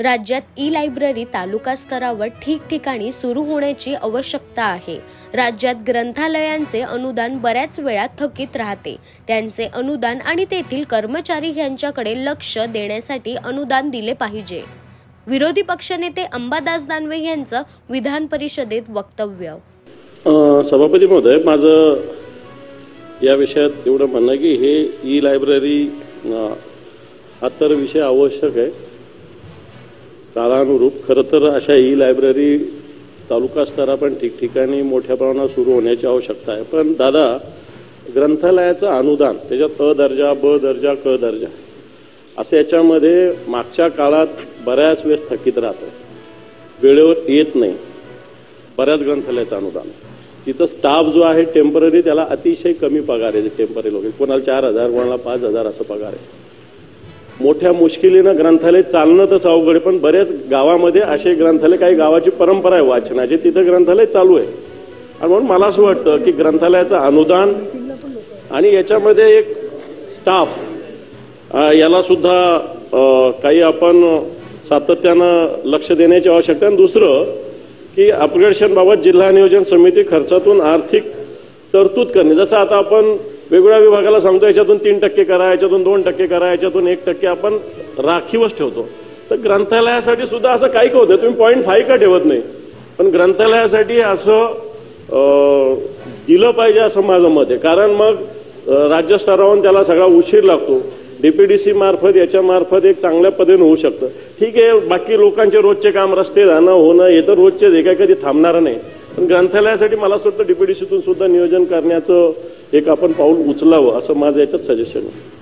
राज्यात ई-लायब्ररी तालुका स्तरावर ठिकठिकाणी सुरू होण्याची आवश्यकता आहे। राज्यात ग्रंथालयांचे अनुदान बऱ्याच वेळा थकीत राहते। त्यांचे अनुदान आणि तेथील कर्मचारी यांच्याकडे लक्ष देण्यासाठी अनुदान दिले पाहिजे। विरोधी पक्षनेते अंबादास दानवे यांचं विधान परिषदेत वक्तव्य। सभापती महोदय, माझं या विषयात एवढं म्हणणं की हे ई-लायब्ररी हा तर विषय आवश्यक आहे। काळानुरूप खरं तर अशा ई-लायब्ररी तालुका स्तरावर ठिकठिकाणी मोठ्या प्रमाणात सुरू होण्याची आवश्यकता आहे। पण दादा, ग्रंथालयाचं अनुदान त्याच्यात अ दर्जा, ब दर्जा, क दर्जा असं याच्यामध्ये मागच्या काळात बऱ्याच वेळेस थकीत राहतं, वेळेवर येत नाही। बऱ्याच ग्रंथालयाचं अनुदान तिथं स्टाफ जो आहे टेम्पररी, त्याला अतिशय कमी पगार आहे। टेम्पररी लोक कोणाला 4,000 कोणाला 5,000 असं पगार आहे। मोठ्या मुश्किलीनं ग्रंथालय चालणं तर अवघड आहे, पण बऱ्याच गावामध्ये असे ग्रंथालय, काही गावाची परंपरा आहे वाचनाची, तिथं ग्रंथालय चालू आहे। आणि म्हणून मला असं वाटतं की ग्रंथालयाचं अनुदान आणि याच्यामध्ये एक स्टाफ याला सुद्धा काही आपण सातत्यानं लक्ष देण्याची आवश्यकता आहे। दुसरं की अपग्रेडेशनबाबत जिल्हा नियोजन समिती खर्चातून आर्थिक तरतूद करणे, जसं आता आपण वेगवेगळ्या विभागाला सांगतो याच्यातून 3% करा, याच्यातून 2% करा, याच्यातून 1% आपण राखीवच ठेवतो। तर ग्रंथालयासाठी सुद्धा असं काही होतं, तुम्ही 0.5 का ठेवत नाही, पण ग्रंथालयासाठी असं दिलं पाहिजे असं माझं मत आहे। कारण मग राज्यस्तरावरून त्याला सगळा उशीर लागतो। डीपीडीसी मार्फत याच्या मार्फत एक चांगल्या पद्धतीने होऊ शकतं। ठीक आहे, बाकी लोकांचे रोजचे काम, रस्ते जाणं होणं हे तर रोजचे जे काही कधी थांबणार नाही, पण ग्रंथालयासाठी मला असं वाटतं डीपीडीसीतून सुद्धा नियोजन करण्याचं एक आपण पाऊल उचलावं असं माझं याच्यात सजेशन आहे।